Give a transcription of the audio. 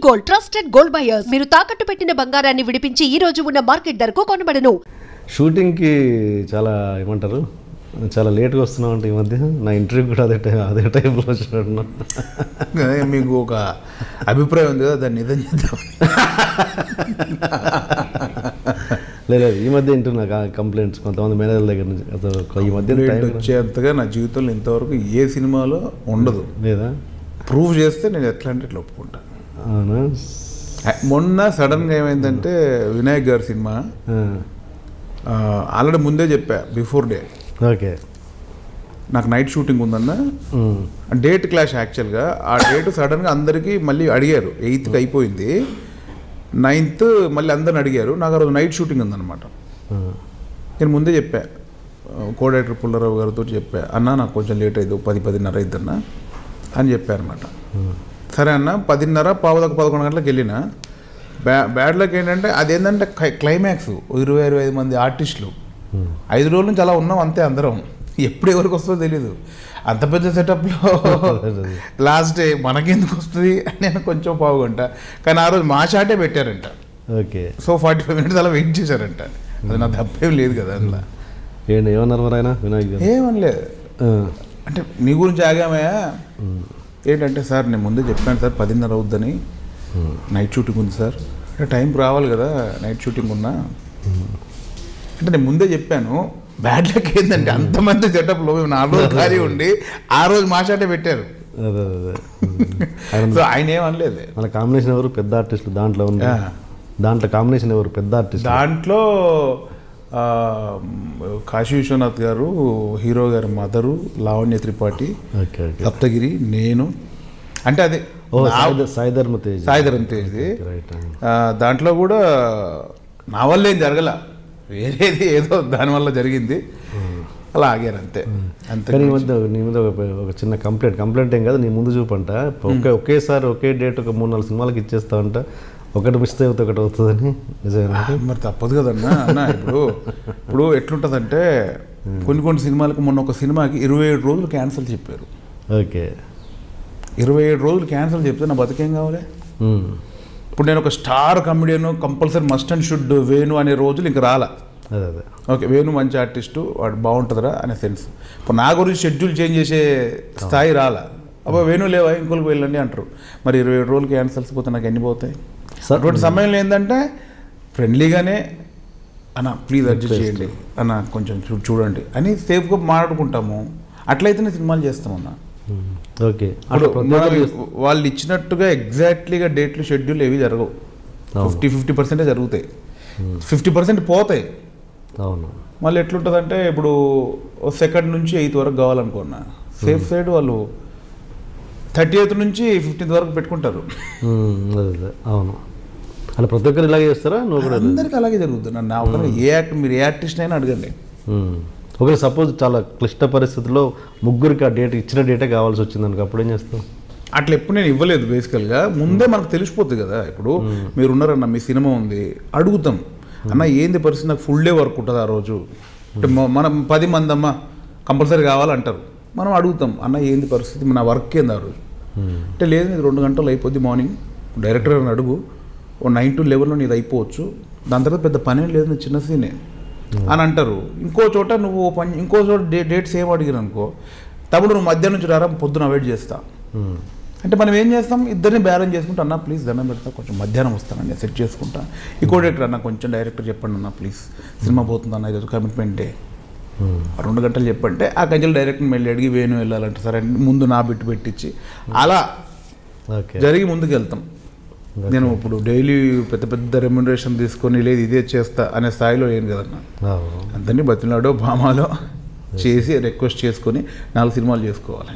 Gold trusted gold buyers. మీరు తాకట్టు పెట్టిన బంగారాన్ని విడిపించి ఈ రోజు ఉన్న మార్కెట్ ధరకు కొనబడను. షూటింగ్కి చాలా ఏమంటారు, చాలా లేట్గా వస్తున్నాం అంటే ఈ మధ్య. నా ఇంటర్వ్యూ కూడా అదే టైంలో వచ్చినట్టున్నా. మీకు ఒక అభిప్రాయం ఉంది కదా, దాన్ని నిజం చేద్దాం. లేదు, ఈ మధ్య వింటున్నా కంప్లైంట్స్ కొంతమంది మేనేజర్ల దగ్గర నుంచి. ఈ మధ్య వచ్చేంతగా నా జీవితంలో ఇంతవరకు ఏ సినిమాలో ఉండదు. లేదా ప్రూవ్ చేస్తే నేను ఎట్లా అంటే ఇట్లా ఒప్పుకుంటాను. అవునా? మొన్న సడన్గా ఏమైందంటే వినాయక్ గారి సినిమా ఆల్రెడీ ముందే చెప్పా, బిఫోర్ డే. ఓకే, నాకు నైట్ షూటింగ్ ఉందన్న, డేట్ క్లాష్. యాక్చువల్గా ఆ డేట్ సడన్గా అందరికీ మళ్ళీ అడిగారు. 8th అయిపోయింది, 9th మళ్ళీ అందరిని అడిగారు. నాకు ఆ రోజు నైట్ షూటింగ్ ఉందన్నమాట. నేను ముందే చెప్పా, కో డైరెక్టర్ పుల్లారావు గారితో చెప్పా, అన్న నాకు కొంచెం లేట్ అయ్యింది, 10-10:30 అయిద్దన్న అని చెప్పారు అనమాట. సరే అన్న, 10:30 11 గంటలకు వెళ్ళిన. బ్యాడ్ లక్ ఏంటంటే అదేంటంటే క్లైమాక్స్ 20-25 మంది ఆర్టిస్టులు, 5 రోజుల నుంచి అలా ఉన్నాం అంతే అందరం. ఎప్పుడు ఎవరికి వస్తుందో తెలీదు. అంత పెద్ద సెటప్లో లాస్ట్ డే మనకెందుకు వస్తుంది అని నేను కొంచెం పావుగంట. కానీ ఆ రోజు మా షాటే పెట్టారంట. ఓకే, సో 45 minutes అలా వెయిట్ చేశారంట. అది నా తప్పేం లేదు కదా అందులో. ఏమన్నారు మరి ఆయన వినాయక్ గారు? ఏమనలేదు, అంటే నీ గురించి ఆగామయ్యా. ఏంటంటే సార్ నేను ముందే చెప్పాను సార్ 10:30 అవుద్దని, నైట్ షూటింగ్ ఉంది సార్. అంటే టైంకి రావాలి కదా, నైట్ షూటింగ్ ఉన్నా. అంటే నేను ముందే చెప్పాను. బ్యాడ్ లక్ ఏంటంటే అంతమంది సెటప్లో మేము 4 రోజులు ఖాళీ ఉండి ఆ రోజు మా షాటే పెట్టారు. సో ఆయన ఏమనలేదు. మన కాంబినేషన్ ఎవరు పెద్ద ఆర్టిస్టులు దాంట్లో ఉంది? దాంట్లో కాంబినేషన్ ఎవరు పెద్ద ఆర్టిస్ట్? దాంట్లో కాశీ విశ్వనాథ్ గారు, హీరో గారి మదరు లావణ్య త్రిపాఠి, సప్తగిరి, నేను. అంటే అది సాయిధర్మ తేజ్. దాంట్లో కూడా నా వల్ల ఏం జరగల, వేరేది ఏదో దానివల్ల జరిగింది, అలా ఆగారు అంతే. కానీ నీ మీద ఒక చిన్న కంప్లైంట్ ఏం కాదు, నీ ముందు చూపంట. ఒకేసారి ఒకే డేట్ ఒక 3-4 సినిమాలకు ఇచ్చేస్తా అంట. ఒకటి మిస్ అయితే ఒకటి అవుతుందని. నిజంగా మరి తప్పదు కదన్నా. అన్న ఇప్పుడు ఎట్లుంటుందంటే కొన్ని సినిమాలకు, మొన్న ఒక సినిమాకి 27 రోజులు క్యాన్సిల్ చెప్పారు. ఓకే, 27 రోజులు క్యాన్సిల్ చెప్తే నా బతికేం కావాలి? ఇప్పుడు నేను ఒక star comedian, compulsory must and should Venu అనే రోజులు ఇంక రాలా. అదే ఓకే, వేణు మంచి ఆర్టిస్టు, వాడు బాగుంటుందిరా అనే సెన్స్. ఇప్పుడు నా గురించి షెడ్యూల్ చేంజ్ చేసే స్థాయి రాలా. అబ్బా వేణు లేవా, ఇంకోరికి వెళ్ళండి అంటారు. మరి 27 రోజులు క్యాన్సిల్స్ పోతే నాకు ఎన్ని పోతాయి? అటువంటి సమయంలో ఏంటంటే ఫ్రెండ్లీగానే అన్న ప్లీజ్ అడ్జస్ట్ చేయండి అన్న, కొంచెం చూడండి అని సేఫ్గా మాట్లాడుకుంటాము. అట్లయితేనే సినిమాలు చేస్తామన్నా. ఓకే, వాళ్ళు ఇచ్చినట్టుగా ఎగ్జాక్ట్లీగా డేట్లు షెడ్యూల్ ఏవి జరగవు. 50% జరుగుతాయి, 50% పోతాయి. అవును. మళ్ళీ ఎట్లుంటుందంటే ఇప్పుడు 2nd నుంచి 8th వరకు కావాలనుకున్నా, సేఫ్ సైడ్ వాళ్ళు 30th నుంచి 15th వరకు పెట్టుకుంటారు. అవును, అలా ప్రతి ఒక్కరు ఇలాగే చేస్తారా? నువ్వు కూడా? అందరికీ అలాగే జరుగుతుంది. నా మీరు ఏ ఆర్టిస్ట్ అయినా అడగండి. ఒకవేళ సపోజ్ చాలా క్లిష్ట పరిస్థితుల్లో ముగ్గురికి ఆ డేట్ ఇచ్చిన డేటే కావాల్సి వచ్చింది అనుకో, అప్పుడు ఏం చేస్తావు? అట్లా ఎప్పుడు నేను ఇవ్వలేదు. బేసికల్గా ముందే మనకు తెలిసిపోతుంది కదా. ఇప్పుడు మీరు ఉన్నారన్న, మీ సినిమా ఉంది, అడుగుతాం అన్న ఏంది పరిస్థితి, నాకు ఫుల్ డే వర్క్ ఉంటుంది ఆ రోజు. అంటే మనం 10 మంది అమ్మ కంపల్సరీ కావాలంటారు. మనం అడుగుతాం అన్న ఏంది పరిస్థితి, నా వర్క్ ఏంది ఆ రోజు. అంటే లేదు ఇది 2 గంటలు అయిపోద్ది, మార్నింగ్ డైరెక్టర్ అని అడుగు, 9 to 11 నీది అయిపోవచ్చు, దాని తర్వాత పెద్ద పనేం లేదు, నేను చిన్న సీనే అని అంటారు. ఇంకో చోట నువ్వు ఇంకో చోట డేట్స్ ఏం అడిగిన అనుకో, తప్పుడు నువ్వు మధ్యాహ్నం నుంచి రారా, పొద్దున వెయిట్ చేస్తా అంటే మనం ఏం చేస్తాం, ఇద్దరిని బ్యాలెన్స్ చేసుకుంటా. అన్న ప్లీజ్ దండం పెడతా, కొంచెం మధ్యాహ్నం వస్తానని నేను సెట్ చేసుకుంటా. ఇంకో డైరెక్టర్ అన్న కొంచెం డైరెక్టర్ చెప్పండి అన్న ప్లీజ్, సినిమా పోతుంది అన్న, ఈరోజు కమిట్మెంట్ డే, 2 గంటలు చెప్పంటే ఆ గంటలు డైరెక్టర్ మళ్ళీ అడిగి వేణు వెళ్ళాలంటే సరే ముందు నా బిట్టు పెట్టించి అలా జరిగి ముందుకు వెళ్తాం. నేను ఇప్పుడు డైలీ పెద్ద రెమ్యునరేషన్ తీసుకొని లేదు ఇదే చేస్తా అనే స్థాయిలో ఏం కదన్నా. అందరినీ బతిలాడో భామాలో చేసి రిక్వెస్ట్ చేసుకొని 4 సినిమాలు చేసుకోవాలి.